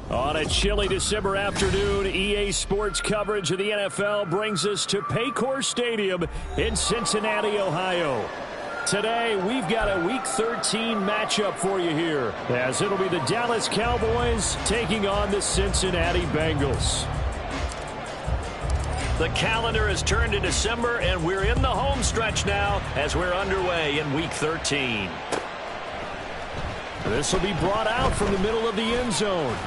On a chilly December afternoon, EA Sports coverage of the NFL brings us to Paycor Stadium in Cincinnati, Ohio. Today, we've got a Week 13 matchup for you here, as it'll be the Dallas Cowboys taking on the Cincinnati Bengals. The calendar has turned to December, and we're in the home stretch now as we're underway in Week 13. This will be brought out from the middle of the end zone.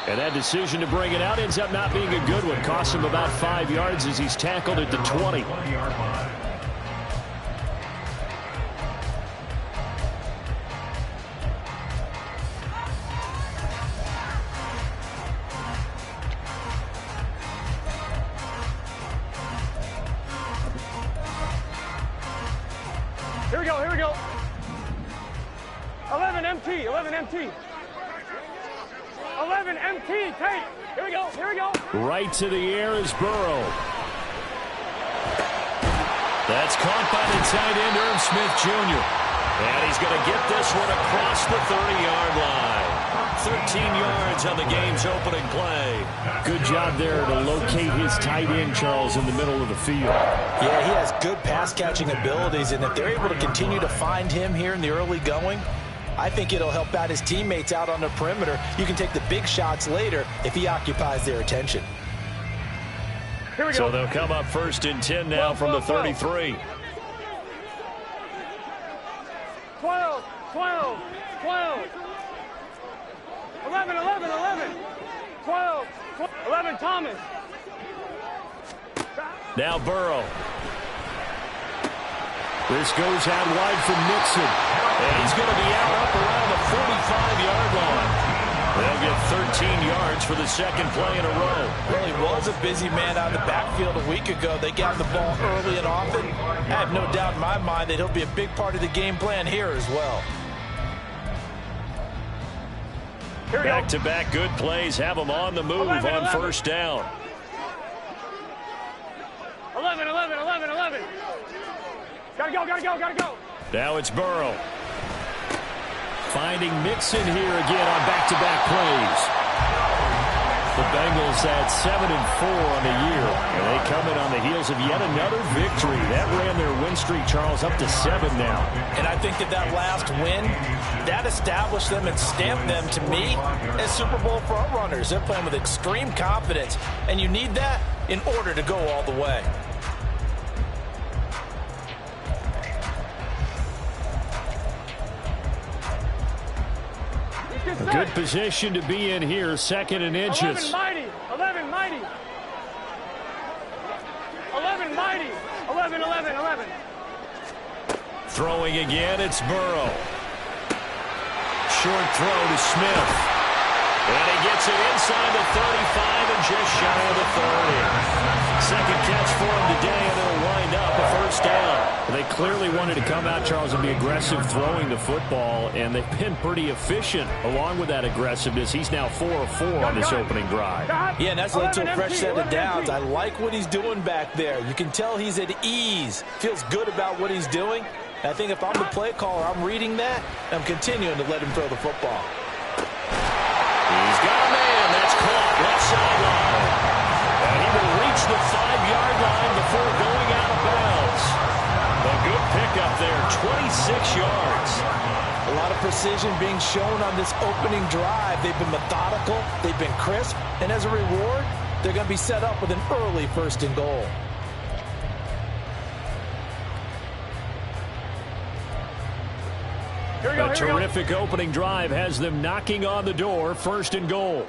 And that decision to bring it out ends up not being a good one. Costs him about 5 yards as he's tackled at the 20. Here we go, here we go. 11 MT, 11 MT. 11 MT, take. Here we go, here we go. Right to the air is Burrow. That's caught by the tight end, Irv Smith Jr. And he's going to get this one across the 30-yard line. 13 yards on the game's opening play. Good job there to locate his tight end, Charles, in the middle of the field. Yeah, he has good pass-catching abilities, and if they're able to continue to find him here in the early going, I think it'll help out his teammates out on the perimeter. You can take the big shots later if he occupies their attention. Here we go. So they'll come up 1st and 10 now from the 33. 12, 12, 12. 11, 11, 11. 12, 12. 11, Thomas. Now Burrow. This goes out wide from Mixon. And he's going to be out up around the 45-yard line. They'll get 13 yards for the second play in a row. Well, he was a busy man out of the backfield a week ago. They got the ball early and often. I have no doubt in my mind that he'll be a big part of the game plan here as well. Back-to-back good plays have them on the move 11, on 11. first down. 11, 11, 11, 11. Gotta go, gotta go, gotta go. Now it's Burrow. Finding Mixon here again on back-to-back plays. The Bengals at 7-4 on the year. And they come in on the heels of yet another victory. That ran their win streak, Charles, up to 7 now. And I think that last win, that established them and stamped them, to me, as Super Bowl front runners. They're playing with extreme confidence, and you need that in order to go all the way. A good position to be in here, 2nd and inches. 11 mighty, 11 mighty. 11 mighty, 11, 11, 11. Throwing again, it's Burrow. Short throw to Smith. And he gets it inside the 35 and just shy of the 30. Second catch for him today, and it'll wind up a first down. They clearly wanted to come out, Charles, and be aggressive throwing the football, and they've been pretty efficient along with that aggressiveness. He's now 4 of 4 on this opening drive. Yeah, and that's led to a fresh set of downs. I like what he's doing back there. You can tell he's at ease, feels good about what he's doing. I think if I'm the play caller, I'm reading that, and I'm continuing to let him throw the football. He's got a man. That's caught left sideline. And he will reach the 5-yard line before going out of bounds. A good pickup there, 26 yards. A lot of precision being shown on this opening drive. They've been methodical, they've been crisp, and as a reward, they're going to be set up with an early 1st and goal. A terrific opening drive has them knocking on the door, 1st and goal.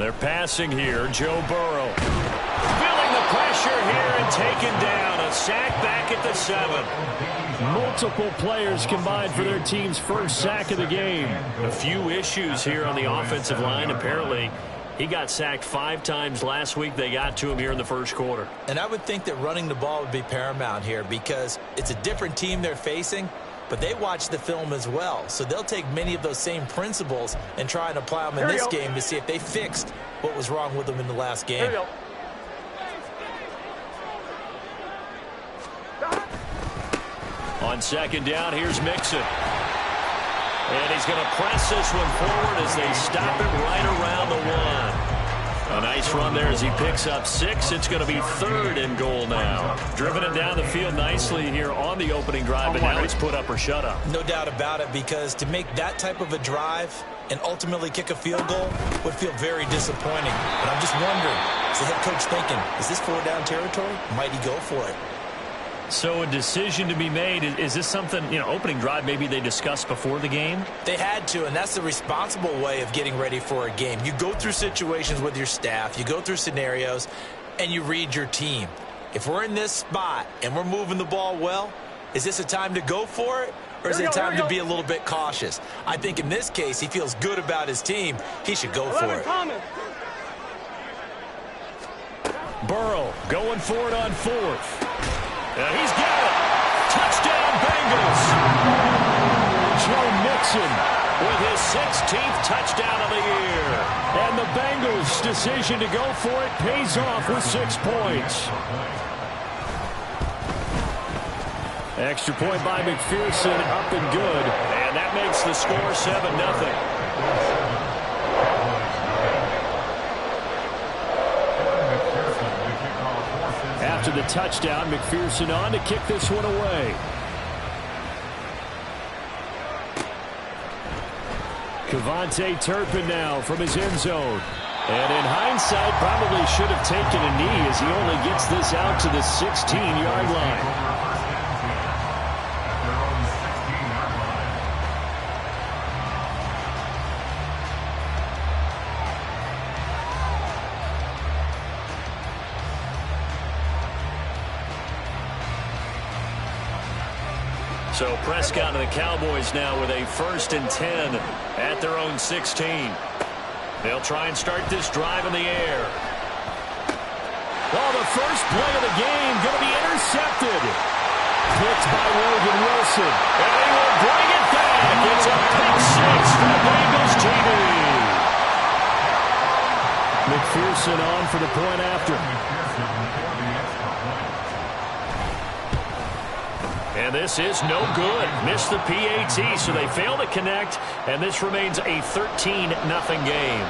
They're passing here. Joe Burrow. Feeling the pressure here and taken down. A sack back at the 7. Multiple players combined for their team's first sack of the game. A few issues here on the offensive line. Apparently, he got sacked 5 times last week. They got to him here in the first quarter. And I would think that running the ball would be paramount here because it's a different team they're facing, but they watch the film as well. So they'll take many of those same principles and try and apply them in this game to see if they fixed what was wrong with them in the last game. On second down, here's Mixon. And he's going to press this one forward as they stop it right around the 1. A nice run there as he picks up 6. It's going to be 3rd and goal now. Driven it down the field nicely here on the opening drive, but now he's put up or shut up. No doubt about it, because to make that type of a drive and ultimately kick a field goal would feel very disappointing. And I'm just wondering, is the head coach thinking, is this 4-down territory? Might he go for it? So a decision to be made. Is this something, opening drive maybe they discussed before the game? They had to, and that's the responsible way of getting ready for a game. You go through situations with your staff, you go through scenarios, and you read your team. If we're in this spot and we're moving the ball well, is this a time to go for it? Or is it time to be a little bit cautious? I think in this case, he feels good about his team. He should go for it. Burrow going for it on 4th. And he's got it. Touchdown, Bengals. Joe Mixon with his 16th touchdown of the year. And the Bengals' decision to go for it pays off with 6 points. Extra point by McPherson, up and good. And that makes the score 7-0. After the touchdown, McPherson on to kick this one away. Kevontae Turpin now from his end zone. And in hindsight, probably should have taken a knee as he only gets this out to the 16-yard line. So Prescott and the Cowboys now with a 1st and 10 at their own 16. They'll try and start this drive in the air. Oh, the first play of the game going to be intercepted. Picked by Logan Wilson. And they will bring it back. It's a pick 6 for the Bengals TV. McPherson on for the point after. And this is no good. Missed the PAT, so they fail to connect, and this remains a 13-0 game.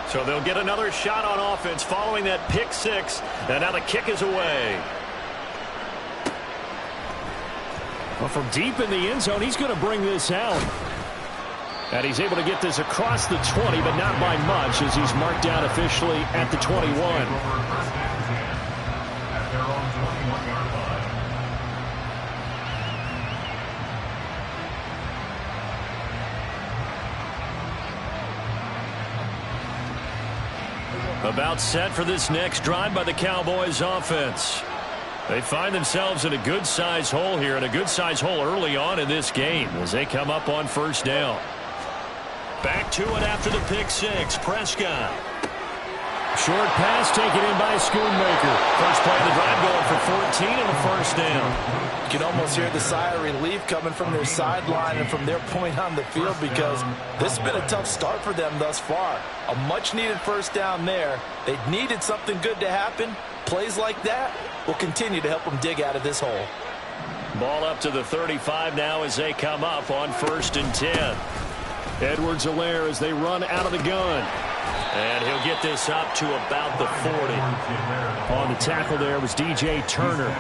So they'll get another shot on offense following that pick 6, and now the kick is away. Well, from deep in the end zone, he's going to bring this out. And he's able to get this across the 20, but not by much, as he's marked down officially at the 21. About set for this next drive by the Cowboys offense. They find themselves in a good-sized hole here, and a good-sized hole early on in this game as they come up on 1st down. Back to it after the pick 6. Prescott. Short pass taken in by Schoonmaker. First play of the drive going for 14 and a 1st down. You can almost hear the sigh of relief coming from their sideline and from their point on the field, because this has been a tough start for them thus far. A much-needed 1st down there. They needed something good to happen. Plays like that will continue to help them dig out of this hole. Ball up to the 35 now as they come up on 1st and 10. Edwards-Helaire as they run out of the gun. And he'll get this up to about the 40. On the tackle there was DJ Turner.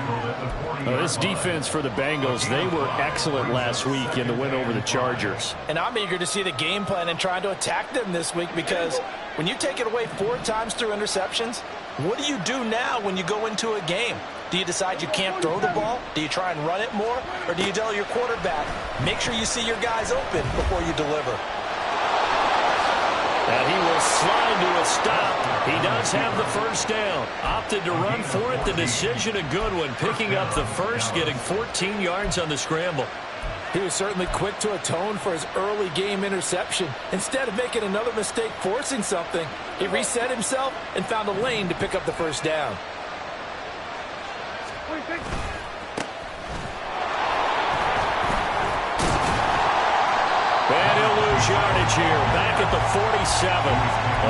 This defense for the Bengals, they were excellent last week in the win over the Chargers. And I'm eager to see the game plan and trying to attack them this week, because when you take it away 4 times through interceptions, what do you do now when you go into a game? Do you decide you can't throw the ball? Do you try and run it more? Or do you tell your quarterback, make sure you see your guys open before you deliver? And he will slide to a stop. He does have the first down. Opted to run for it. The decision a good one. Picking up the first, getting 14 yards on the scramble. He was certainly quick to atone for his early game interception. Instead of making another mistake forcing something, he reset himself and found a lane to pick up the first down. And he'll lose yardage here. Back at the 47.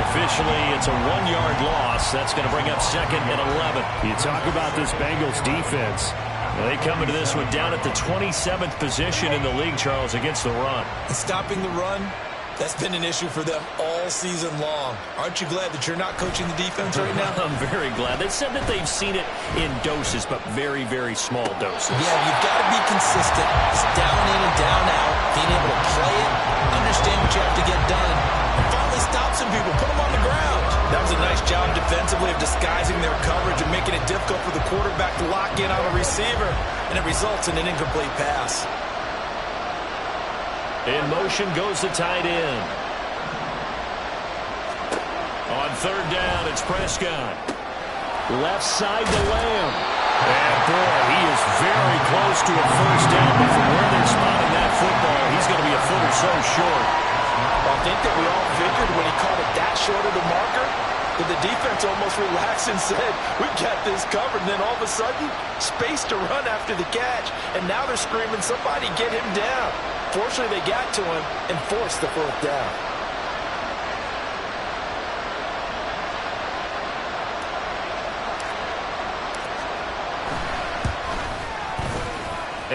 Officially, it's a 1-yard loss. That's going to bring up 2nd and 11. You talk about this Bengals defense. They come into this one down at the 27th position in the league, Charles, against the run. And stopping the run, that's been an issue for them all season long. Aren't you glad that you're not coaching the defense right now? I'm very glad. They said that they've seen it in doses, but very, very small doses. Yeah, you've got to be consistent. It's down in and down out. Being able to play it, understand what you have to get done, and finally stop some people, put them on the ground. That was a nice job defensively of disguising their coverage and making it difficult for the quarterback to lock in on a receiver, and it results in an incomplete pass. In motion goes the tight end. On 3rd down, it's Prescott. Left side to Lamb. And boy, he is very close to a first down, but from where they're spotting that football, he's going to be a foot or so short. I think that we all figured when he called it that short of the marker, that the defense almost relaxed and said, we got this covered. And then all of a sudden, space to run after the catch. And now they're screaming, somebody get him down. Fortunately, they got to him and forced the 4th down.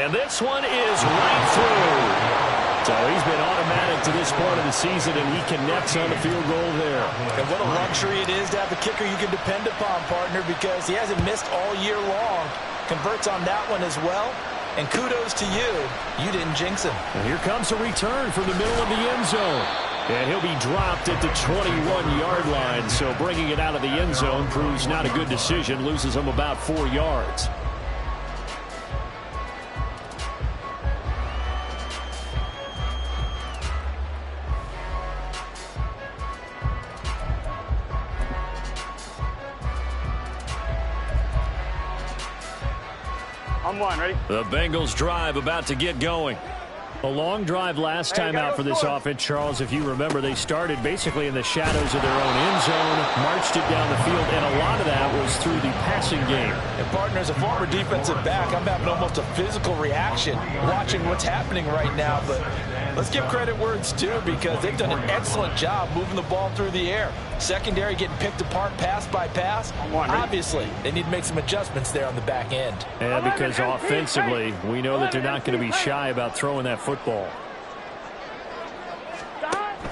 And this one is right through. So he's been automatic to this point of the season, and he connects on the field goal there. And what a luxury it is to have a kicker you can depend upon, partner, because he hasn't missed all year long. Converts on that one as well. And kudos to you. You didn't jinx him. And here comes a return from the middle of the end zone. And he'll be dropped at the 21-yard line. So bringing it out of the end zone proves not a good decision. Loses him about 4 yards. I'm one, ready? The Bengals drive about to get going. A long drive last time out for this offense, Charles. If you remember, they started basically in the shadows of their own end zone, marched it down the field, and a lot of that was through the passing game. And partner, as a former defensive back, I'm having almost a physical reaction watching what's happening right now. But let's give credit where it's due, because they've done an excellent job moving the ball through the air. Secondary getting picked apart pass by pass. Obviously, they need to make some adjustments there on the back end. And because offensively, we know that they're not going to be shy about throwing that football.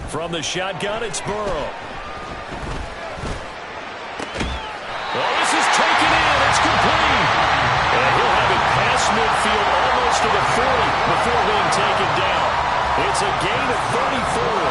From the shotgun, it's Burrow. Well, this is taken in. It's complete. And he'll have it past midfield almost to the 40 before being taken down. It's a gain of 34.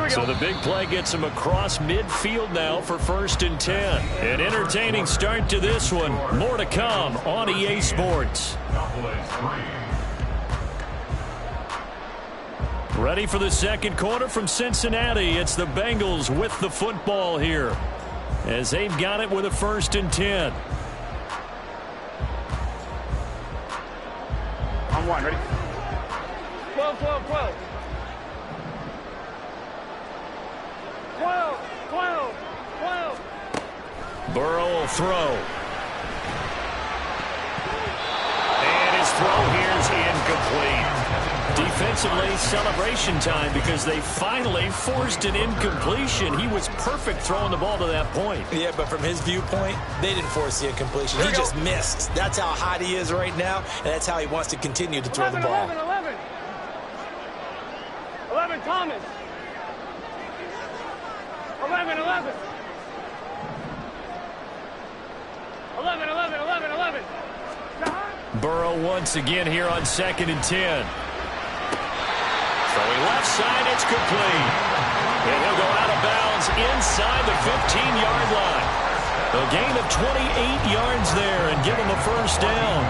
So the big play gets him across midfield now for 1st and 10. An entertaining start to this one. More to come on EA Sports. Ready for the second quarter from Cincinnati. It's the Bengals with the football here, as they've got it with a 1st and 10. I'm one, ready? 12, 12, 12. 12, 12, 12. Burrow will throw. And his throw here is incomplete. Defensively, celebration time, because they finally forced an incompletion. He was perfect throwing the ball to that point. Yeah, but from his viewpoint, they didn't force the incompletion. He just missed. That's how hot he is right now, and that's how he wants to continue to throw the ball. 11, 11. 11, Thomas. 11, 11. 11, 11, 11, 11. Burrow once again here on 2nd and 10. Throwing left side, it's complete. And he'll go out of bounds inside the 15-yard line. A gain of 28 yards there and give him a first down.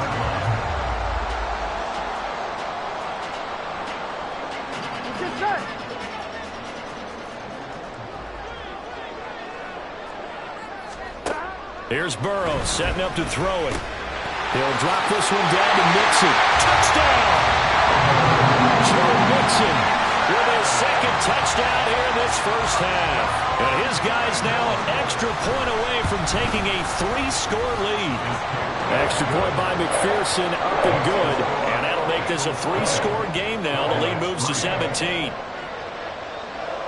Here's Burrow setting up to throw it. He'll drop this one down to Mixon. Touchdown! Joe Mixon with his second touchdown here in this first half. And his guy's now an extra point away from taking a 3-score lead. Extra point by McPherson, up and good. And that'll make this a 3-score game now. The lead moves to 17.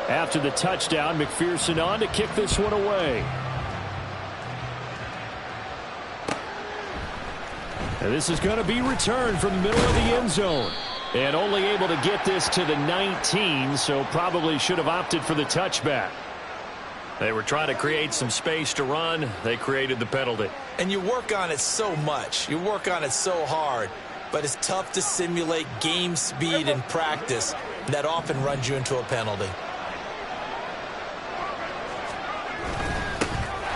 After the touchdown, McPherson on to kick this one away. And this is going to be returned from the middle of the end zone. And only able to get this to the 19, so probably should have opted for the touchback. They were trying to create some space to run. They created the penalty. And you work on it so much. You work on it so hard. But it's tough to simulate game speed in practice. That often runs you into a penalty.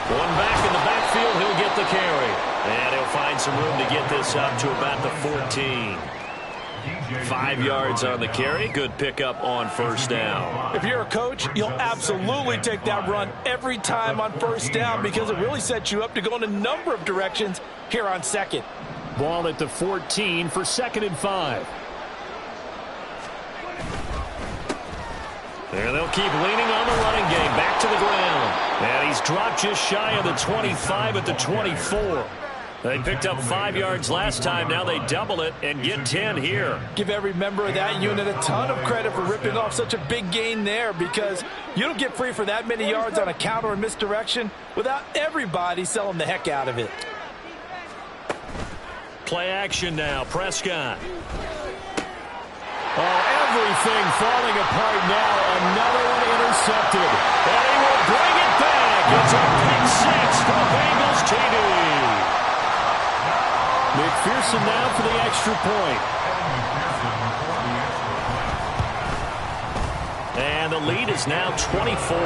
One back in the backfield, he'll get the carry. And he'll find some room to get this up to about the 14. 5 yards on the carry. Good pickup on first down. If you're a coach, you'll absolutely take that run every time on first down because it really sets you up to go in a number of directions here on second. Ball at the 14 for 2nd and 5. There they'll keep leaning on the running game. Back to the ground. And he's dropped just shy of the 25 at the 24. They picked up 5 yards last time. Now they double it and get 10 here. Give every member of that unit a ton of credit for ripping off such a big gain there because you don't get free for that many yards on a counter or misdirection without everybody selling the heck out of it. Play action now. Prescott. Oh, everything falling apart now. Another one intercepted. And he will bring it back. It's a pick six for Bengals TD. McPherson now for the extra point. And the lead is now 24.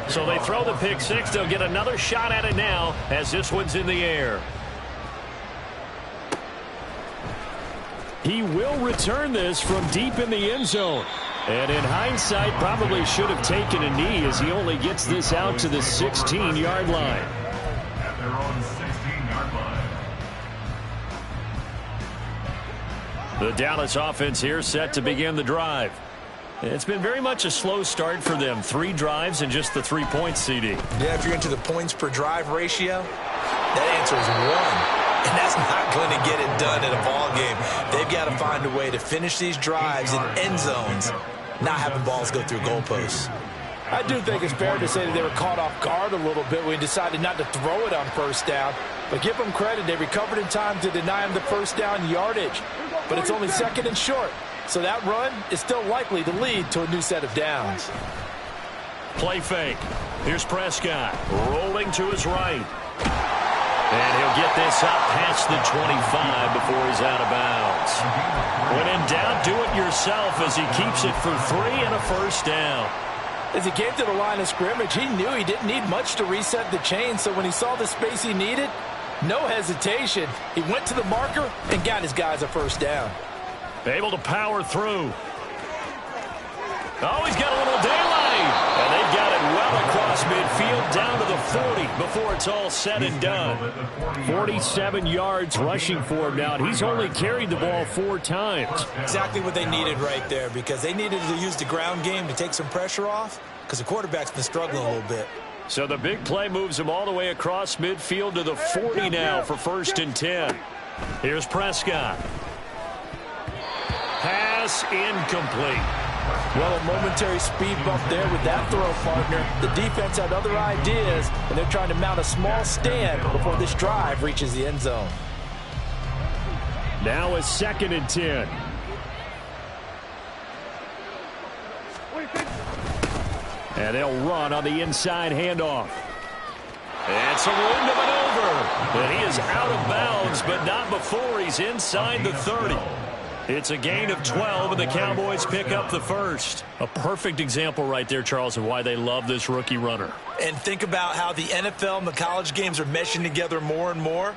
So they throw the pick six. They'll get another shot at it now as this one's in the air. He will return this from deep in the end zone. And in hindsight, probably should have taken a knee as he only gets this out to the 16-yard line. At their own 16-yard line. The Dallas offense here set to begin the drive. It's been very much a slow start for them. 3 drives and just the 3 points, CD. Yeah, if you're into the points per drive ratio, that answer is 1. And that's not going to get it done in a ball game. They've got to find a way to finish these drives in end zones, not having balls go through goalposts. I do think it's fair to say that they were caught off guard a little bit when they decided not to throw it on first down. But give them credit. They recovered in time to deny them the first down yardage. But it's only 2nd and short. So that run is still likely to lead to a new set of downs. Play fake. Here's Prescott rolling to his right. And he'll get this up past the 25 before he's out of bounds. When in doubt, do it yourself as he keeps it for 3 and a first down. As he came to the line of scrimmage, he knew he didn't need much to reset the chain. So when he saw the space he needed, no hesitation. He went to the marker and got his guys a first down. Able to power through. Oh, he's got a little daylight. And they've got it well across midfield down to the 40 before it's all said and done. 47 yards rushing for him now. He's only carried the ball 4 times. Exactly what they needed right there because they needed to use the ground game to take some pressure off because the quarterback's been struggling a little bit. So the big play moves him all the way across midfield to the 40 now for 1st and 10. Here's Prescott. Pass incomplete. Well, a momentary speed bump there with that throw, partner. The defense had other ideas, and they're trying to mount a small stand before this drive reaches the end zone. Now a 2nd and 10. And they'll run on the inside handoff. And some room to maneuver. over. And he is out of bounds, but not before he's inside the 30. It's a gain of 12, and the Cowboys pick up the first. A perfect example right there, Charles, of why they love this rookie runner. And think about how the NFL and the college games are meshing together more and more.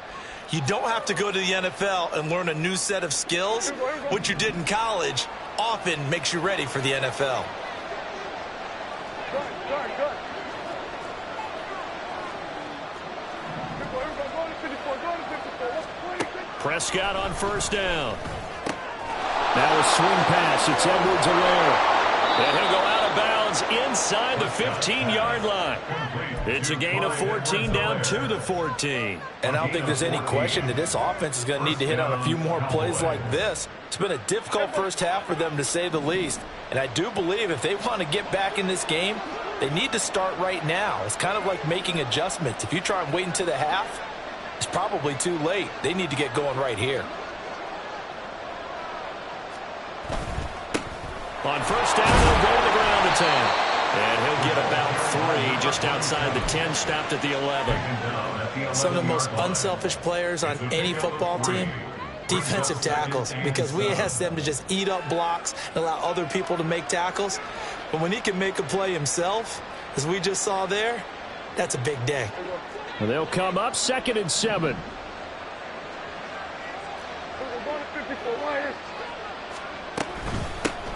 You don't have to go to the NFL and learn a new set of skills. What you did in college often makes you ready for the NFL. Prescott on first down. Now a swing pass. It's Edwards-Helaire. And he'll go out of bounds inside the 15-yard line. It's a gain of 14 down to the 14. And I don't think there's any question that this offense is going to need to hit on a few more plays like this. It's been a difficult first half for them, to say the least. And I do believe if they want to get back in this game, they need to start right now. It's kind of like making adjustments. If you try and wait until the half, it's probably too late. They need to get going right here. On first down, he'll go to the ground attack. And he'll get about 3 just outside the 10, stopped at the 11. Some of the most unselfish players on any football team, defensive tackles, because we ask them to just eat up blocks and allow other people to make tackles. But when he can make a play himself, as we just saw there, that's a big day. Well, they'll come up 2nd and 7.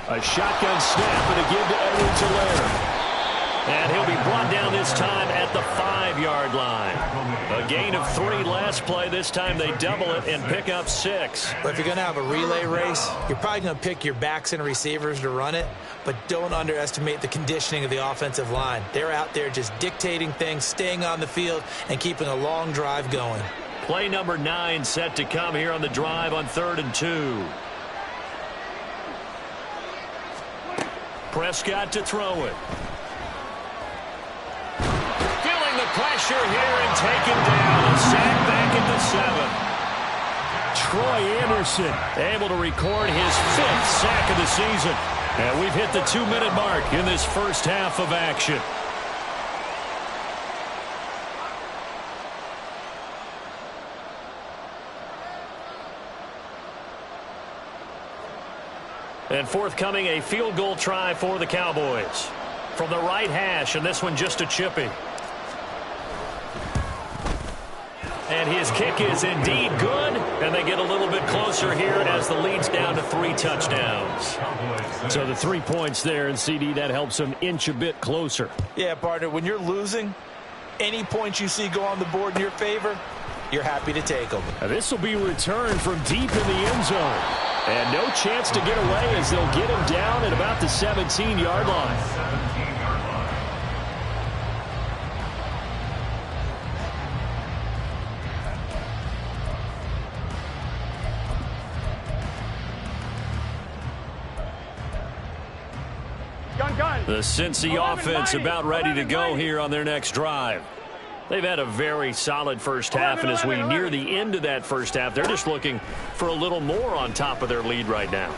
A shotgun snap and a give to Edwards-Helaire. And he'll be brought down this time at the 5-yard line. A gain of 3 last play. This time they double it and pick up 6. But if you're going to have a relay race, you're probably going to pick your backs and receivers to run it, but don't underestimate the conditioning of the offensive line. They're out there just dictating things, staying on the field, and keeping a long drive going. Play number 9 set to come here on the drive on 3rd and 2. Prescott to throw it. Feeling the pressure here and taken down. A sack back at the 7. Troy Anderson able to record his 5th sack of the season. And we've hit the 2-minute mark in this first half of action. And forthcoming, a field goal try for the Cowboys. From the right hash, and this one just a chippy. And his kick is indeed good, and they get a little bit closer here as the lead's down to 3 touchdowns. So the 3 points there, and CD, that helps them inch a bit closer. Yeah, partner, when you're losing, any points you see go on the board in your favor, you're happy to take them. Now this will be returned from deep in the end zone. And no chance to get away as they'll get him down at about the 17-yard line. The Cincy offense about ready to go here on their next drive. They've had a very solid first half, and as we near the end of that first half, they're just looking for a little more on top of their lead right now.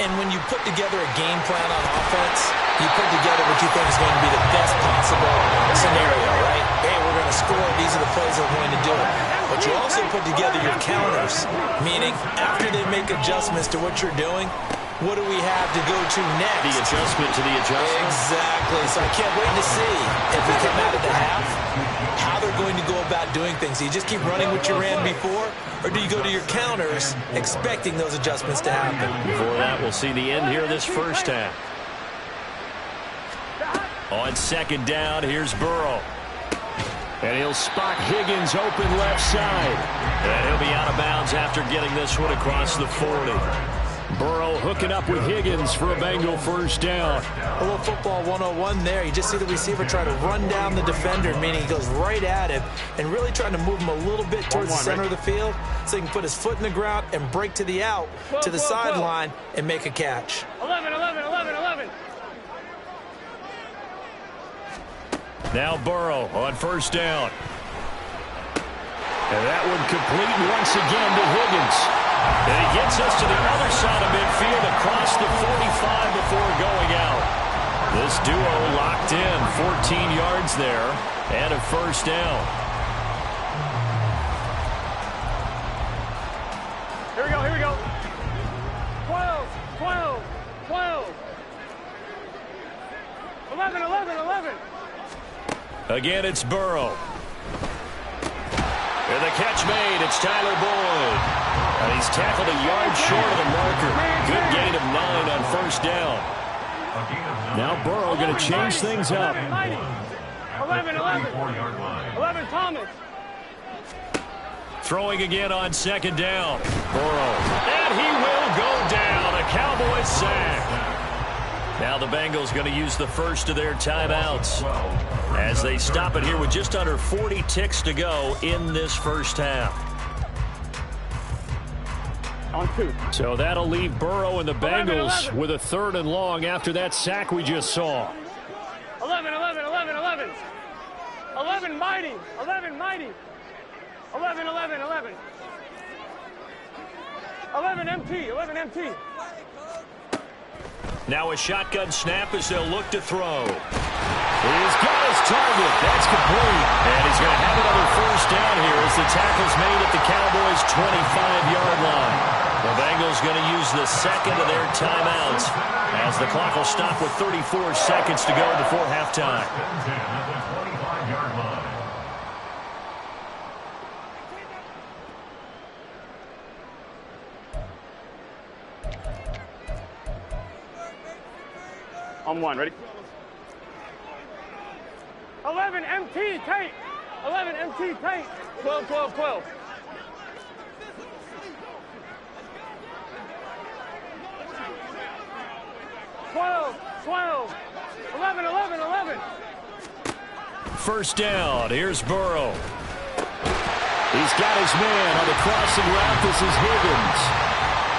And when you put together a game plan on offense, you put together what you think is going to be the best possible scenario, right? Hey, we're going to score. These are the plays we're going to do. But you also put together your counters, meaning after they make adjustments to what you're doing, what do we have to go to next? The adjustment to the adjustment. Exactly. So I can't wait to see if we come out of the half, how they're going to go about doing things. Do you just keep running what you ran before, or do you go to your counters expecting those adjustments to happen? Before that, we'll see the end here of this first half. On 2nd down, here's Burrow. And he'll spot Higgins open left side. And he'll be out of bounds after getting this one across the 40. Burrow hooking up with Higgins for a Bengal first down. A little football 101 there. You just see the receiver try to run down the defender, meaning he goes right at him and really trying to move him a little bit towards the center of the field so he can put his foot in the ground and break to the out, to the sideline, and make a catch. 11. Now Burrow on first down. And that one complete once again to Higgins. And he gets us to the other side of midfield across the 45 before going out. This duo locked in, 14 yards there, and a first down. 11, 11, 11. Again, it's Burrow. And the catch made. It's Tyler Boyd. And he's tackled a yard short of the marker. Good gain of 9 on first down. Now Burrow going to change things up. 11, 11. 11, Thomas. Throwing again on second down. Burrow. And he will go down. A Cowboys sack. Now the Bengals going to use the first of their timeouts as they stop it here with just under 40 ticks to go in this first half. On 2. So that'll leave Burrow and the Bengals 11. with a 3rd and long after that sack we just saw. 11, 11, 11, 11. 11, mighty. 11, mighty. 11, 11, 11. 11, MT. 11, MT. Now a shotgun snap as they'll look to throw. He's got his target. That's complete. And he's going to have another first down here as the tackle's made at the Cowboys' 25-yard line. The Bengals going to use the second of their timeouts as the clock will stop with 34 seconds to go before halftime. On 1, ready? 11, MT, tight. 11, MT, tight. 12, 12, 12. 12, 12. 11, 11, 11. First down. Here's Burrow. He's got his man on the crossing route. This is Higgins.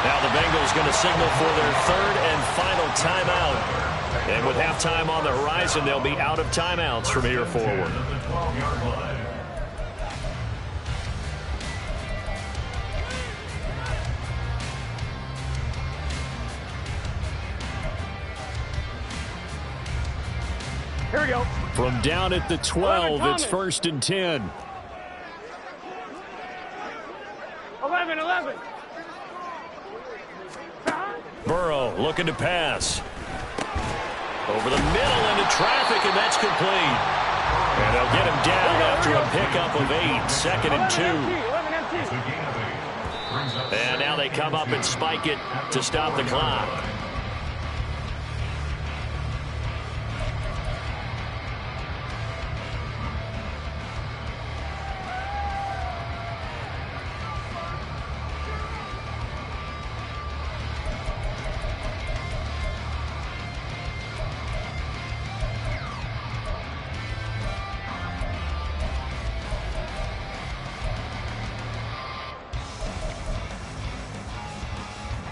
Now the Bengals going to signal for their 3rd and final timeout. And with halftime on the horizon, they'll be out of timeouts from here forward. Here we go. From down at the 12, it's 1st and 10. 11, 11. Burrow looking to pass. Over the middle into traffic, and that's complete. And they'll get him down after a pickup of 8, 2nd and 2. And now they come up and spike it to stop the clock.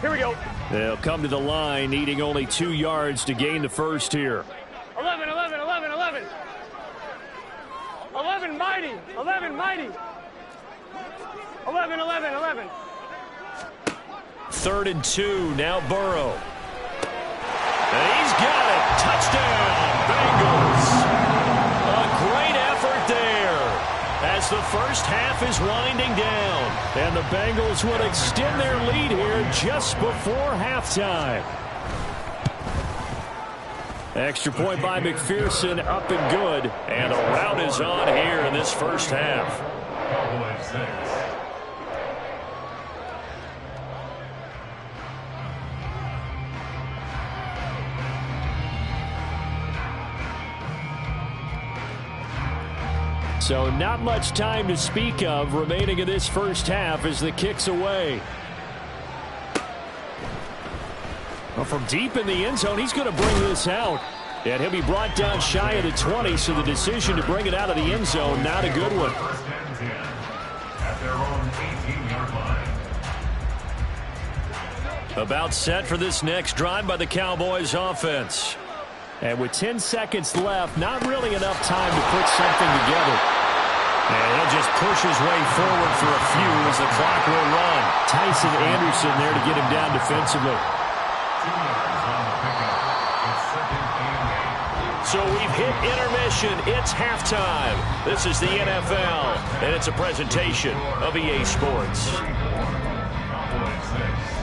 Here we go. They'll come to the line, needing only 2 yards to gain the first here. 11, 11, 11, 11. 11, mighty. 11, mighty. 11, 11, 11. 3rd and 2, now Burrow. And he's got it. Touchdown, Bengals. A great effort there as the first half is winding down. And the Bengals will extend their lead here just before halftime. Extra point by McPherson, up and good. And a rout is on here in this first half. So not much time to speak of remaining in this first half as the kick's away. Well, from deep in the end zone, he's going to bring this out. And he'll be brought down shy of the 20, so the decision to bring it out of the end zone, not a good one. At their own 18-yard line. About set for this next drive by the Cowboys offense. And with 10 seconds left, not really enough time to put something together. And he'll just push his way forward for a few as the clock will run. Tyson Anderson there to get him down defensively. 2 yards on the pickup. It's 2nd and 8. So we've hit intermission. It's halftime. This is the NFL, and it's a presentation of EA Sports. 34, Cowboys 6.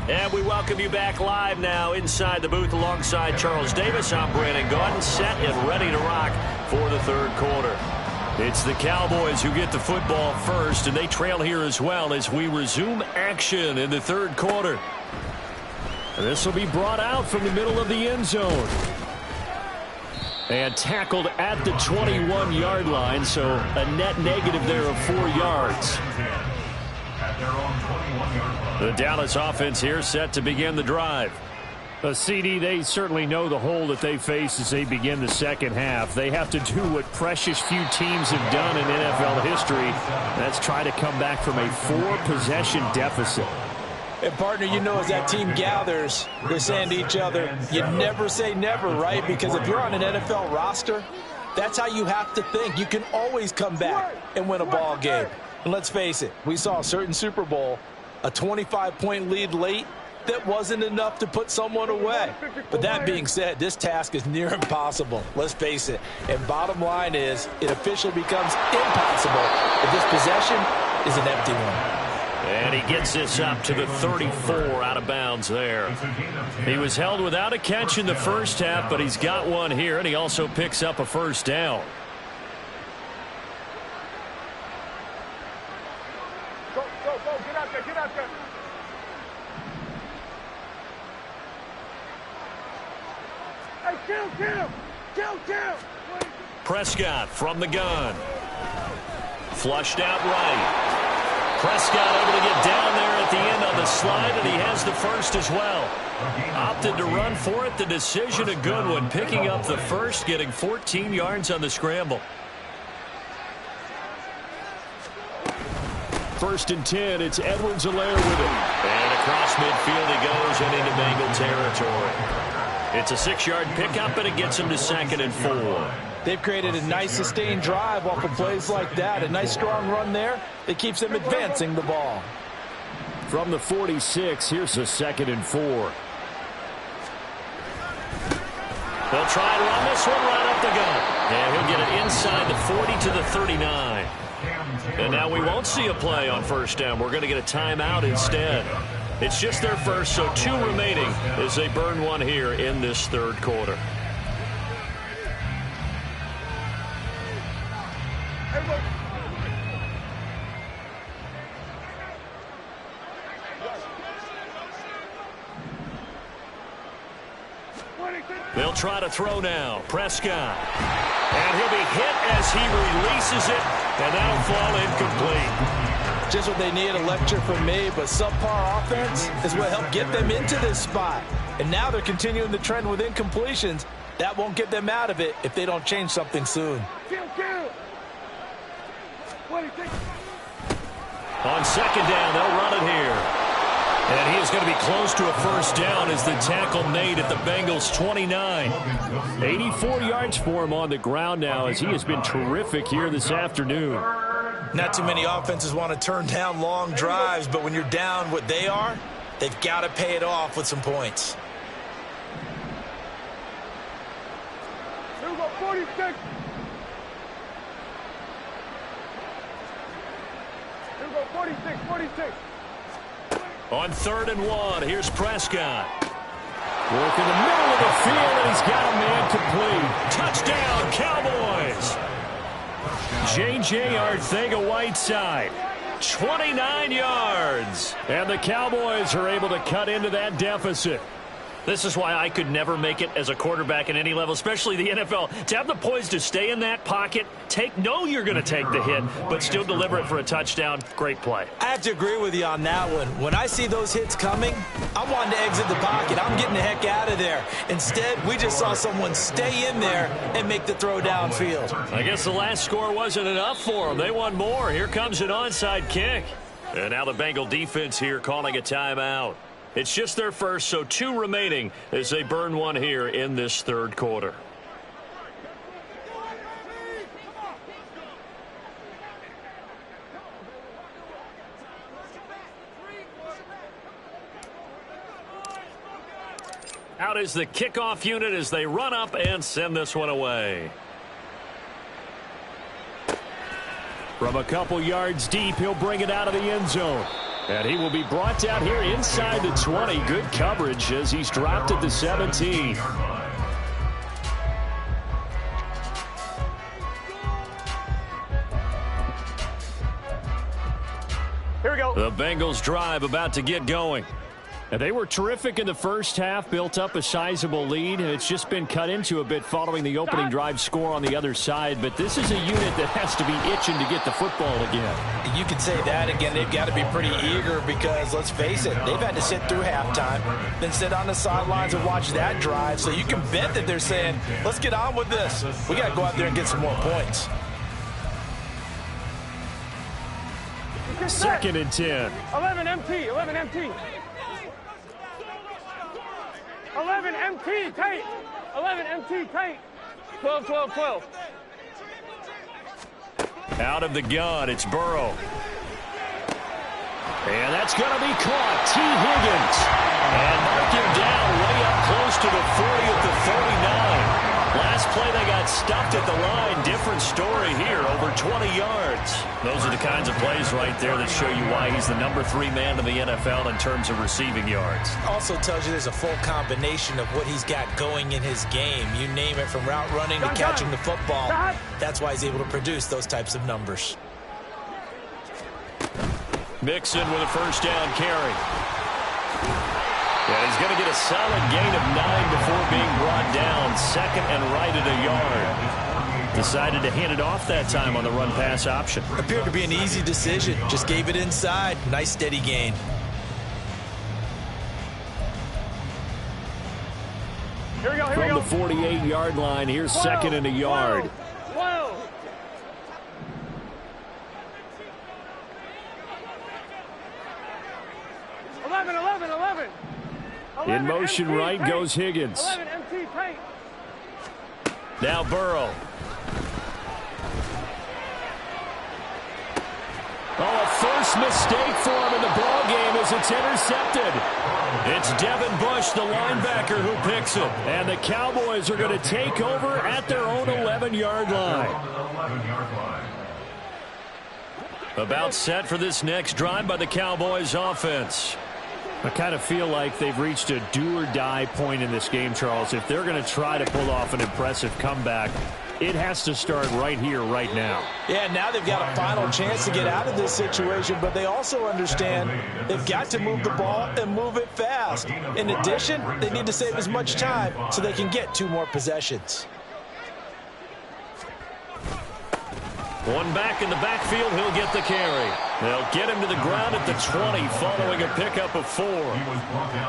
And we welcome you back live now inside the booth alongside Charles Davis. I'm Brandon Gaudin, set and ready to rock for the third quarter. It's the Cowboys who get the football first, and they trail here as well as we resume action in the third quarter. This will be brought out from the middle of the end zone. And tackled at the 21-yard line, so a net negative there of 4 yards. The Dallas offense here set to begin the drive. CD, they certainly know the hole that they face as they begin the second half. They have to do what precious few teams have done in NFL history. That's try to come back from a 4-possession deficit. And, partner, you know, as that team gathers, they're saying to each other, you never say never, right? Because if you're on an NFL roster, that's how you have to think. You can always come back and win a ball game. And let's face it, we saw a certain Super Bowl, a 25-point lead late, that wasn't enough to put someone away. But that being said, this task is near impossible. Let's face it. And bottom line is, it officially becomes impossible if this possession is an empty one. And he gets this up to the 34 out of bounds there. He was held without a catch in the first half, but he's got one here, and he also picks up a first down. Go, get out there. Hey, kill. Prescott from the gun. Flushed out right. Prescott able to get down there at the end on the slide, and he has the first as well. Opted to run for it. The decision a good one. Picking up the first, getting 14 yards on the scramble. 1st and 10. It's Edwards-Helaire with it. And across midfield he goes and into Bengal territory. It's a 6-yard pickup, and it gets him to 2nd and 4. They've created a nice sustained drive off of plays like that. A nice strong run there that keeps them advancing the ball. From the 46, here's a 2nd and 4. They'll try and run this one right up the gut. And he'll get it inside the 40 to the 39. And now we won't see a play on first down. We're going to get a timeout instead. It's just their first, so 2 remaining as they burn one here in this third quarter. They'll try to throw now. Prescott. And he'll be hit as he releases it, and that'll fall incomplete. Just what they need, a lecture from me, but subpar offense is what helped get them into this spot. And now they're continuing the trend with incompletions. That won't get them out of it if they don't change something soon. On 2nd down, they'll run it here. And he is going to be close to a first down as the tackle made at the Bengals' 29. 84 yards for him on the ground now as he has been terrific here this afternoon. Not too many offenses want to turn down long drives, but when you're down what they are, they've got to pay it off with some points. 46. Here we go, 46. On 3rd and 1, here's Prescott. Work in the middle of the field, and he's got a man complete. Touchdown, Cowboys. J.J. Arcega-Whiteside, 29 yards. And the Cowboys are able to cut into that deficit. This is why I could never make it as a quarterback at any level, especially the NFL. To have the poise to stay in that pocket, know you're going to take the hit, but still deliver it for a touchdown. Great play. I have to agree with you on that one. When I see those hits coming, I'm wanting to exit the pocket. I'm getting the heck out of there. Instead, we just saw someone stay in there and make the throw downfield. I guess the last score wasn't enough for them. They want more. Here comes an onside kick. And now the Bengal defense here calling a timeout. It's just their first, so 2 remaining as they burn one here in this third quarter. Out is the kickoff unit as they run up and send this one away. From a couple yards deep, he'll bring it out of the end zone. And he will be brought down here inside the 20. Good coverage as he's dropped at the 17. Here we go. The Bengals drive about to get going. And they were terrific in the first half, built up a sizable lead. It's just been cut into a bit following the opening drive score on the other side. But this is a unit that has to be itching to get the football again. You could say that again. They've got to be pretty eager because, let's face it, they've had to sit through halftime, then sit on the sidelines and watch that drive. So you can bet that they're saying, let's get on with this. We got to go out there and get some more points. Second and 10. 11 MT, 11 MT. 11 MT, tight. 11 MT, tight. 12, 12, 12. Out of the gun, it's Burrow. And that's going to be caught. T. Higgins. And mark him down way up close to the 40 at the 39. Last play they got stuffed at the line. Different story here, over 20 yards. Those are the kinds of plays right there that show you why he's the #3 man in the NFL in terms of receiving yards. Also tells you there's a full combination of what he's got going in his game. You name it, from route running to catching the football. That's why he's able to produce those types of numbers. Mixon with a first down carry. Yeah, he's going to get a solid gain of 9 before being brought down. Second and right at a yard. Decided to hand it off that time on the run-pass option. Appeared to be an easy decision. Just gave it inside. Nice steady gain. Here we go, here we From go. the 48-yard line, here's 12, second and a yard. 12. 11, 11, 11. In motion MT, right tight. goes Higgins. 11 MT, tight. Now Burrow. Oh, a first mistake for him in the ball game as it's intercepted. It's Devin Bush, the linebacker, who picks it. And the Cowboys are going to take over at their own 11-yard line. About set for this next drive by the Cowboys offense. I kind of feel like they've reached a do-or-die point in this game, Charles. If they're going to try to pull off an impressive comeback, it has to start right here, right now. Yeah, now they've got a final chance to get out of this situation, but they also understand they've got to move the ball and move it fast. In addition, they need to save as much time so they can get 2 more possessions. One back in the backfield, he'll get the carry. They'll get him to the ground at the 20 following a pickup of 4.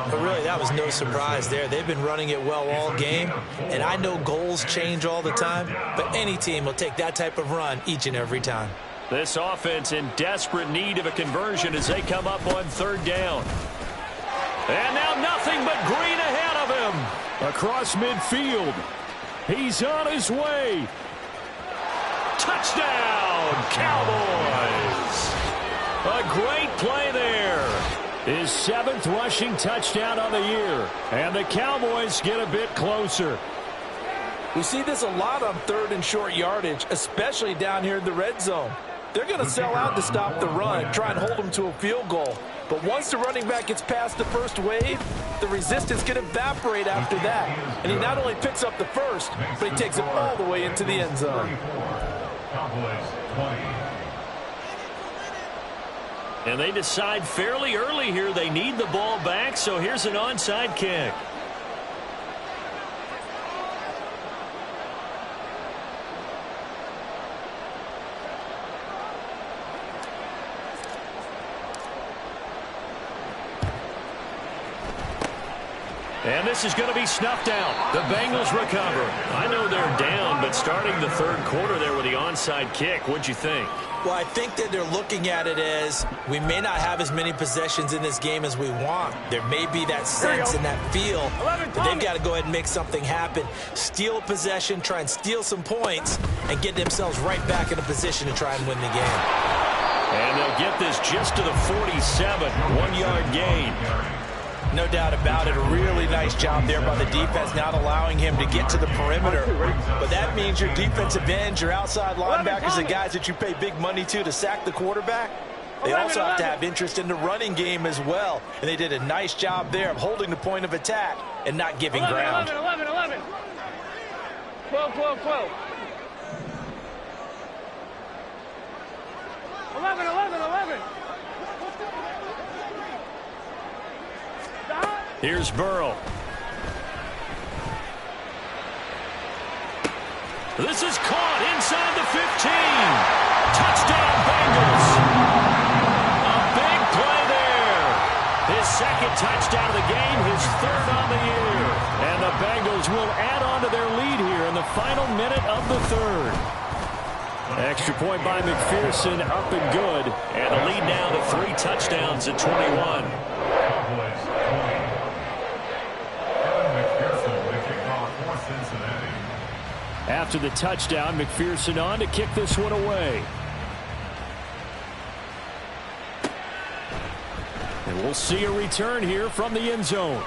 But really, that was no surprise there. They've been running it well all game, and I know goals change all the time, but any team will take that type of run each and every time. This offense in desperate need of a conversion as they come up on 3rd down. And now nothing but green ahead of him. Across midfield. He's on his way. Touchdown, Cowboys! A great play there. His 7th rushing touchdown on the year. And the Cowboys get a bit closer. We see this a lot on 3rd and short yardage, especially down here in the red zone. They're going to sell out to stop the run, try and hold them to a field goal. But once the running back gets past the first wave, the resistance can evaporate after that. And he not only picks up the first, but he takes it all the way into the end zone. And they decide fairly early here they need the ball back, so here's an onside kick. And this is going to be snuffed out. The Bengals recover. I know they're down, but starting the 3rd quarter there with the onside kick, what'd you think? Well, I think that they're looking at it as we may not have as many possessions in this game as we want. There may be that sense and that feel, but they've got to go ahead and make something happen. Steal a possession, try and steal some points, and get themselves right back in a position to try and win the game. And they'll get this just to the 47, 1-yard gain. No doubt about it. A really nice job there by the defense, not allowing him to get to the perimeter. But that means your defensive ends, your outside linebackers, the guys that you pay big money to sack the quarterback, They also have to have interest in the running game as well. And they did a nice job there of holding the point of attack and not giving ground. 11. 12. 11. Stop. Here's Burrow. This is caught inside the 15. Touchdown, Bengals. A big play there. His second touchdown of the game, his third on the year. And the Bengals will add on to their lead here in the final minute of the third. Extra point by McPherson, up and good. And the lead now to 3 touchdowns at 21. Cowboys 20. Kevin McPherson with the kickoff for Cincinnati. After the touchdown, McPherson on to kick this one away. And we'll see a return here from the end zone.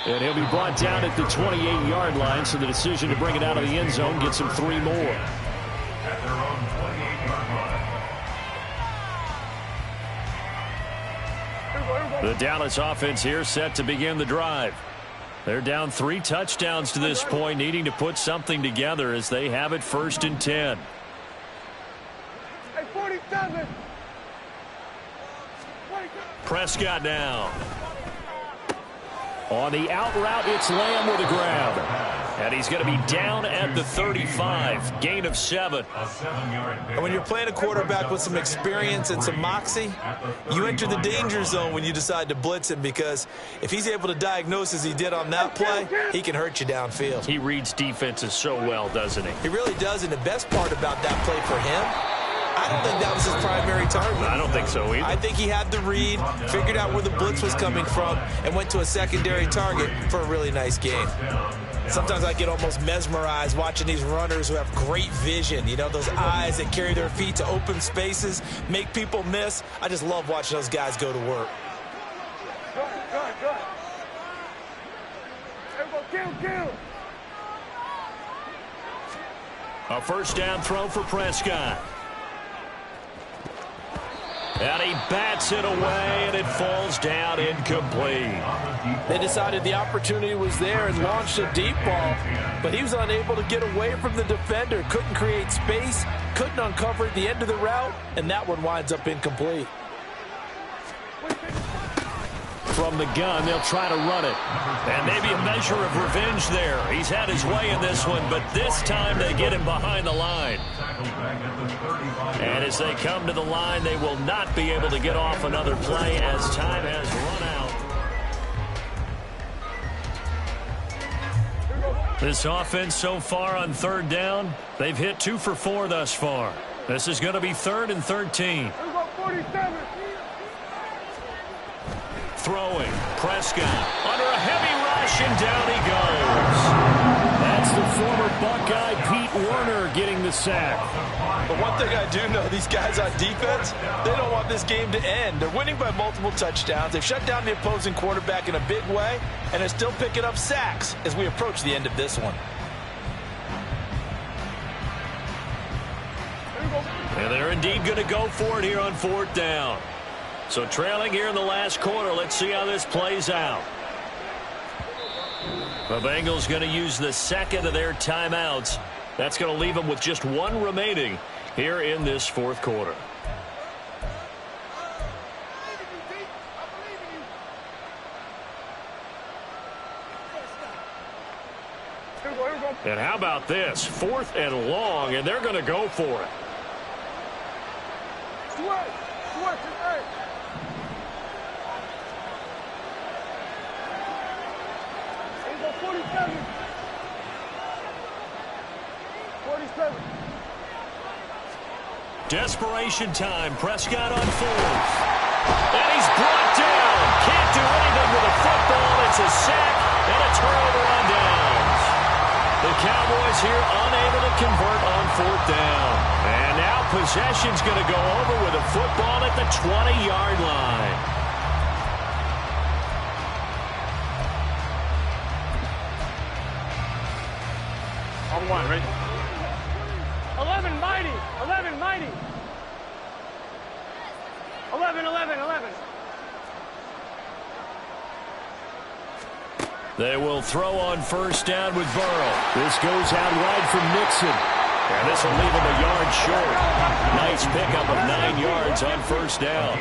And he'll be brought down at the 28-yard line, so the decision to bring it out of the end zone gets him 3 more. At their own 28-yard line. The Dallas offense here set to begin the drive. They're down 3 touchdowns to this point, needing to put something together as they have it 1st and 10. Hey, 47. Prescott now. On the out route, it's Lamb with a grab. And he's going to be down at the 35. Gain of 7. A 7-yard And pickup. when you're playing a quarterback with some experience and some moxie, you enter the danger zone when you decide to blitz him, because if he's able to diagnose as he did on that play, he can hurt you downfield. He reads defenses so well, doesn't he? He really does, and the best part about that play for him, I don't think that was his primary target. I don't think so either. I think he had the read, figured out where the blitz was coming from, and went to a secondary target for a really nice game. Sometimes I get almost mesmerized watching these runners who have great vision. You know, those eyes that carry their feet to open spaces, make people miss. I just love watching those guys go to work. Good. Everybody kill. A 1st down throw for Prescott. And he bats it away, and it falls down incomplete. They decided the opportunity was there and launched a deep ball, but he was unable to get away from the defender, couldn't create space, couldn't uncover at the end of the route, and that one winds up incomplete. From the gun, they'll try to run it. And maybe a measure of revenge there. He's had his way in this one, but this time they get him behind the line. And as they come to the line, they will not be able to get off another play as time has run out. This offense so far on 3rd down, they've hit 2 for 4 thus far. This is going to be 3rd and 13. 47. Throwing, Prescott under a heavy rush, and down he goes. That's the former Buckeye Pete Werner getting the sack. But one thing I do know, these guys on defense, they don't want this game to end. They're winning by multiple touchdowns. They've shut down the opposing quarterback in a big way, and they're still picking up sacks as we approach the end of this one. And they're indeed going to go for it here on 4th down. So trailing here in the last quarter, let's see how this plays out. The Bengals going to use the 2nd of their timeouts. That's going to leave them with just 1 remaining here in this 4th quarter. And how about this? 4th and long, and they're going to go for it. Switch. 47. Desperation time. Prescott on 4th. And he's brought down. Can't do anything with the football. It's a sack and a turnover on downs. The Cowboys here unable to convert on 4th down. And now possession's going to go over with a football at the 20-yard line. On 1, right? 11 mighty. 11, 11, 11. They will throw on first down with Burrow. This goes out wide from Nixon. And this will leave him a yard short. Nice pickup of 9 yards on first down.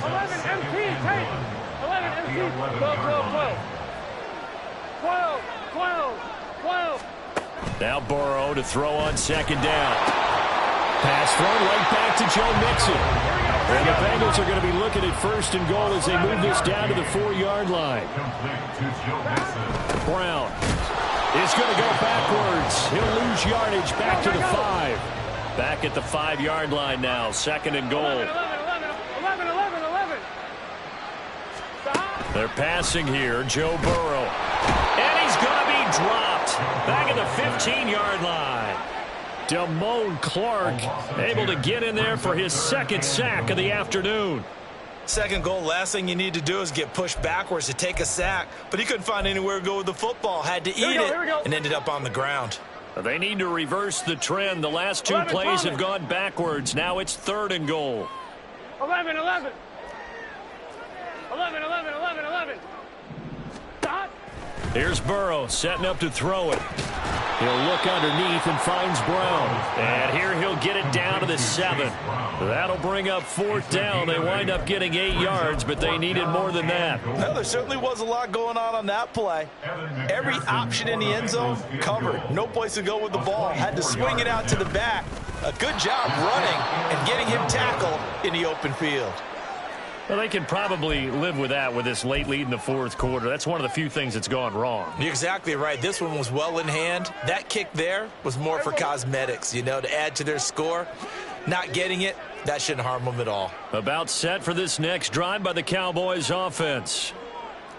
11 MT, take. 11 MT. 12, 12, 12. 12, 12, 12. Now Burrow to throw on second down. Pass thrown right back to Joe Mixon. And the Bengals are going to be looking at first and goal as they move this down to the 4-yard line. Brown is going to go backwards. He'll lose yardage back to the 5. Back at the 5-yard line now. Second and goal. 11, 11, 11, 11. Stop. They're passing here. Joe Burrow. And he's going to be dropped. Back at the 15-yard line. Damone Clark able to get in there for his second sack of the afternoon. Second goal, last thing you need to do is get pushed backwards to take a sack. But he couldn't find anywhere to go with the football. Had to eat it and ended up on the ground. They need to reverse the trend. The last 2 plays have gone backwards. Now it's third and goal. 11, 11. 11, 11, 11, 11. Stop. Here's Burrow setting up to throw it. He'll look underneath and finds Brown. And here he'll get it down to the 7. That'll bring up fourth down. They wind up getting 8 yards, but they needed more than that. Well, there certainly was a lot going on that play. Every option in the end zone covered. No place to go with the ball. Had to swing it out to the back. A good job running and getting him tackled in the open field. Well, they can probably live with that with this late lead in the fourth quarter. That's one of the few things that's gone wrong. You're exactly right. This one was well in hand. That kick there was more for cosmetics, you know, to add to their score. Not getting it, that shouldn't harm them at all. About set for this next drive by the Cowboys offense.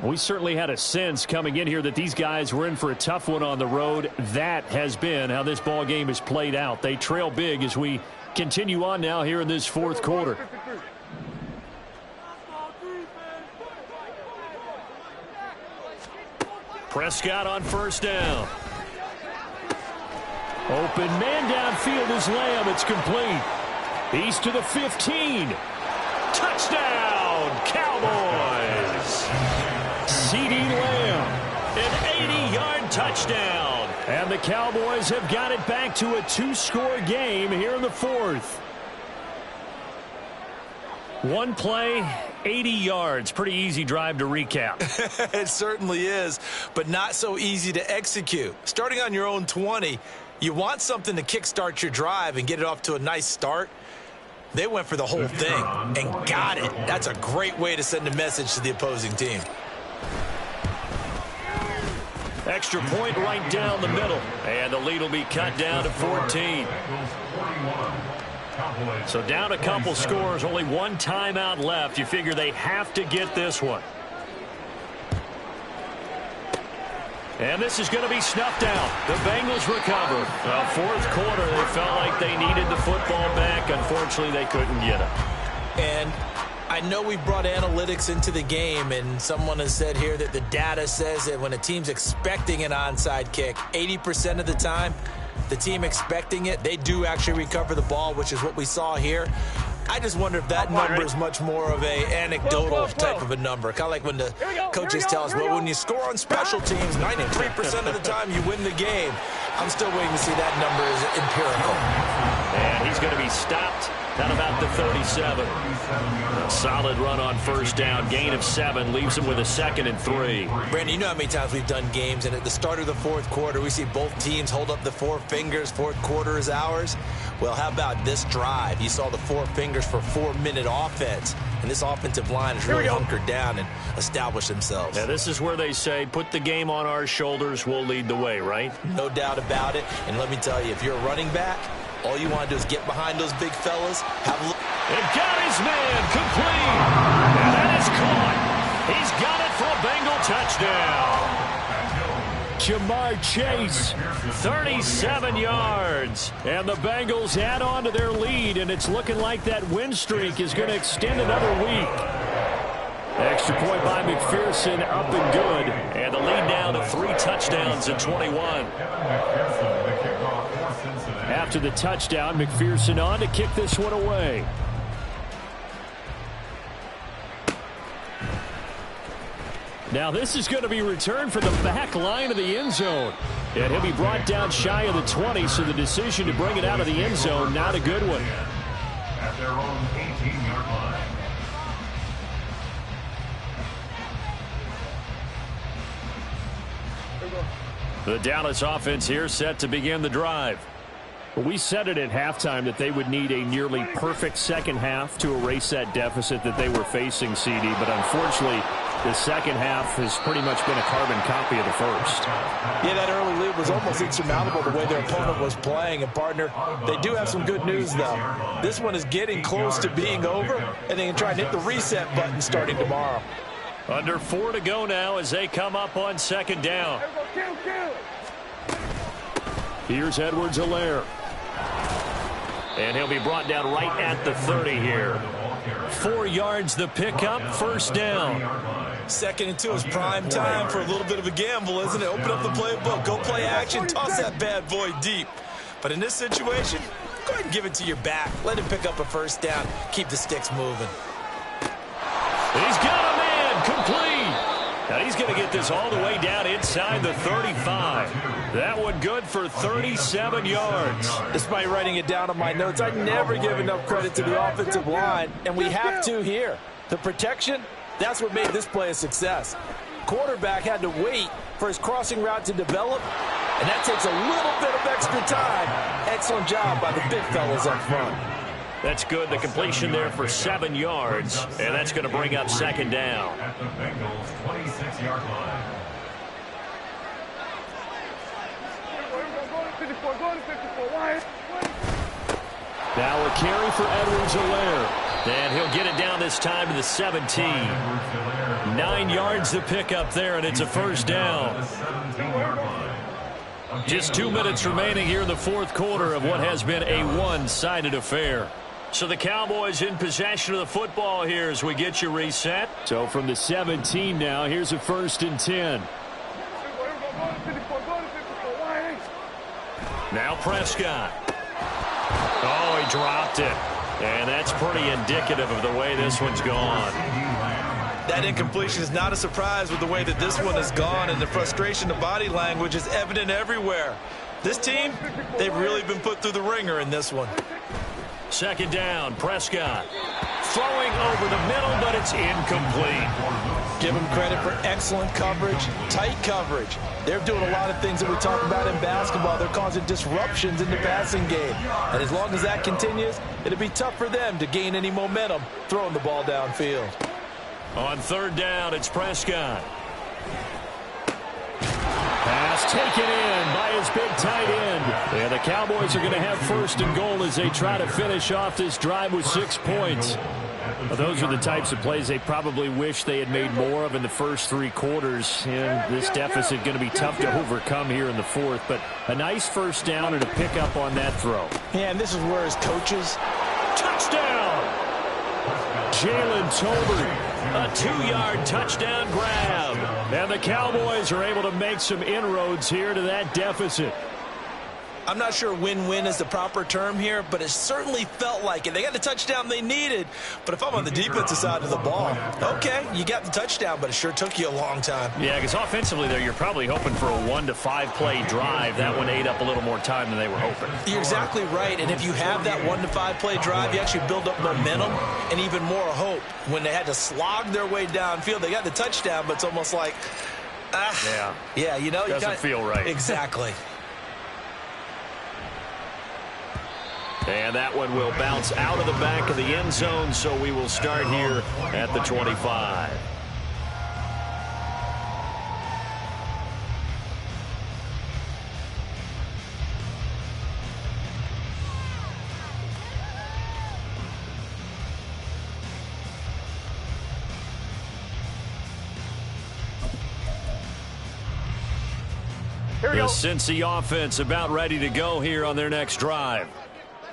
We certainly had a sense coming in here that these guys were in for a tough one on the road. That has been how this ball game has played out. They trail big as we continue on now here in this fourth quarter. Prescott on first down. Open man downfield is Lamb. It's complete. He's to the 15. Touchdown, Cowboys. CeeDee Lamb, an 80-yard touchdown. And the Cowboys have got it back to a 2-score game here in the fourth. One play, 80 yards. Pretty easy drive to recap. It certainly is, but not so easy to execute. Starting on your own 20, you want something to kickstart your drive and get it off to a nice start. They went for the whole thing and got it. That's a great way to send a message to the opposing team. Extra point right down the middle. And the lead will be cut down to 14. So down a couple scores, only one timeout left. You figure they have to get this one. And this is going to be snuffed out. The Bengals recover. Fourth quarter, they felt like they needed the football back. Unfortunately, they couldn't get it. And I know we brought analytics into the game, and someone has said here that the data says that when a team's expecting an onside kick, 80% of the time, the team expecting it, they do actually recover the ball, which is what we saw here. I just wonder if that number is much more of a anecdotal type of a number. Kind of like when the coaches tell us, well, when you score on special teams, 93% of the time you win the game. I'm still waiting to see that number is empirical. And he's going to be stopped at about the 37. A solid run on first down. Gain of 7 leaves him with a 2nd and 3. Brandon, you know how many times we've done games, and at the start of the fourth quarter, we see both teams hold up the 4 fingers. Fourth quarter is ours. Well, how about this drive? You saw the 4 fingers for 4-minute offense, and this offensive line has really hunkered down and established themselves. Now, this is where they say, put the game on our shoulders, we'll lead the way, right? No doubt about it. And let me tell you, if you're a running back, all you want to do is get behind those big fellas, have a look. And got his man complete. And that is caught. He's got it for a Bengal touchdown. Jamar Chase, 37 yards. And the Bengals add on to their lead, and it's looking like that win streak is going to extend another week. Extra point by McPherson, up and good. And the lead down to 3 touchdowns at 21. After the touchdown, McPherson on to kick this one away. Now this is going to be returned from the back line of the end zone. And he'll be brought down shy of the 20, so the decision to bring it out of the end zone, not a good one. At their own 18-yard line. The Dallas offense here set to begin the drive. We said it at halftime that they would need a nearly perfect second half to erase that deficit that they were facing, CD. But unfortunately, the second half has pretty much been a carbon copy of the first. Yeah, that early lead was almost insurmountable the way their opponent was playing. And, partner, they do have some good news, though. This one is getting close to being over, and they can try and hit the reset button starting tomorrow. Under 4 to go now as they come up on second down. Here's Edwards-Helaire. And he'll be brought down right at the 30 here. 4 yards the pickup, first down. 2nd and 2 is prime time for a little bit of a gamble, isn't it? Open up the playbook, go play action, toss that bad boy deep. But in this situation, go ahead and give it to your back. Let him pick up a first down. Keep the sticks moving. He's got a man, complete. Now he's going to get this all the way down inside the 35. That one good for 37 yards. Despite writing it down on my notes, I never give enough credit to the offensive line, and we have to here. The protection, that's what made this play a success. Quarterback had to wait for his crossing route to develop, and that takes a little bit of extra time. Excellent job by the big fellas up front. That's good. The completion there for 7 yards, and that's going to bring up second down. At the Bengals' 26-yard line. Now a carry for Edwards-Helaire. And he'll get it down this time to the 17. 9 yards to pick up there, and it's a first down. Just 2 minutes remaining here in the fourth quarter of what has been a one-sided affair. So the Cowboys in possession of the football here as we get you reset. So from the 17 now, here's a 1st and 10. Now Prescott. Oh, he dropped it. And that's pretty indicative of the way this one's gone. That incompletion is not a surprise with the way that this one has gone, and the frustration of body language is evident everywhere. This team, they've really been put through the ringer in this one. Second down, Prescott. Throwing over the middle, but it's incomplete. Give them credit for excellent coverage, tight coverage. They're doing a lot of things that we talk about in basketball. They're causing disruptions in the passing game. And as long as that continues, it'll be tough for them to gain any momentum throwing the ball downfield. On third down, it's Prescott. Pass taken in by his big tight end. And the Cowboys are going to have 1st and goal as they try to finish off this drive with 6 points. Well, those are the types of plays they probably wish they had made more of in the first 3 quarters. And this deficit going to be tough to overcome here in the fourth. But a nice first down and a pickup on that throw. Yeah, and this is where his coaches... Touchdown! Jalen Tolbert. A 2-yard touchdown grab. And the Cowboys are able to make some inroads here to that deficit. I'm not sure win-win is the proper term here, but it certainly felt like it. They got the touchdown they needed, but if I'm on the defensive side of the ball, okay, you got the touchdown, but it sure took you a long time. Yeah, because offensively there, you're probably hoping for a 1 to 5 play drive. That one ate up a little more time than they were hoping. You're exactly right, and if you have that 1 to 5 play drive, you actually build up momentum and even more hope. When they had to slog their way downfield, they got the touchdown, but it's almost like, yeah, you know, doesn't feel right. Exactly. And that one will bounce out of the back of the end zone, so we will start here at the 25. The Cincy offense about ready to go here on their next drive.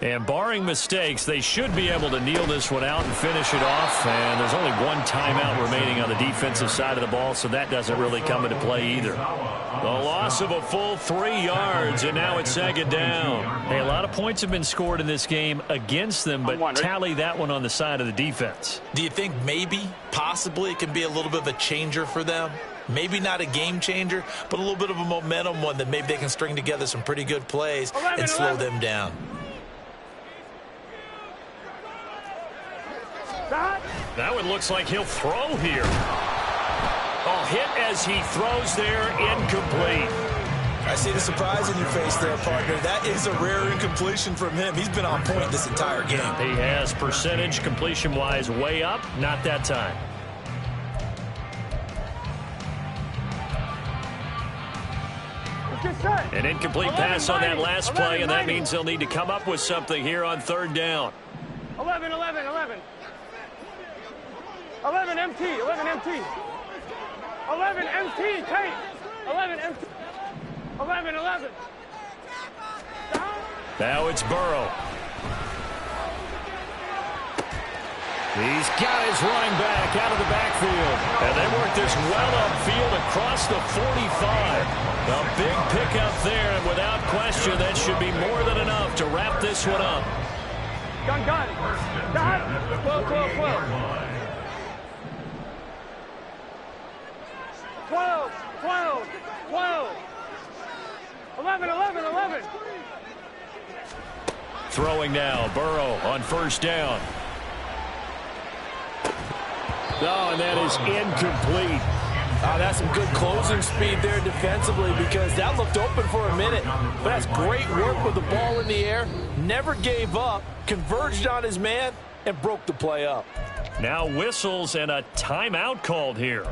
And barring mistakes, they should be able to kneel this one out and finish it off. And there's only one timeout remaining on the defensive side of the ball, so that doesn't really come into play either. The loss of a full 3 yards, and now it's second down. Hey, a lot of points have been scored in this game against them, but tally that one on the side of the defense. Do you think maybe, possibly, it can be a little bit of a changer for them? Maybe not a game changer, but a little bit of a momentum one that maybe they can string together some pretty good plays and slow them down. That one looks like he'll throw here. Oh, hit as he throws there, incomplete. I see the surprise in your face there, partner. That is a rare incompletion from him. He's been on point this entire game. He has percentage completion-wise way up, not that time. An incomplete pass on that last play, and that means they'll need to come up with something here on third down. 11 MT, 11 MT. 11 MT, Tate. 11 MT. 11. Now it's Burrow. He's got his running back out of the backfield. And they work this well upfield across the 45. A big pickup there, and without question, that should be more than enough to wrap this one up. Gun. 12. 11. Throwing now, Burrow on first down. Oh, and that is incomplete. That's some good closing speed there defensively, because that looked open for a minute. But that's great work with the ball in the air. Never gave up, converged on his man, and broke the play up. Now whistles and a timeout called here.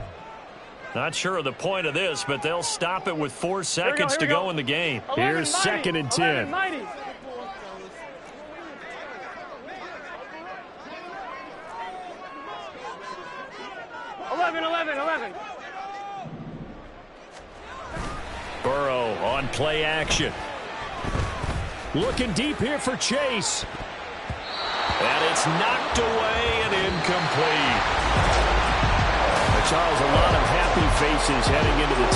Not sure of the point of this, but they'll stop it with 4 seconds to go in the game. Here's second and 10. 11. Burrow on play action. Looking deep here for Chase. And it's knocked away and incomplete. Charles, a lot of happy faces heading into the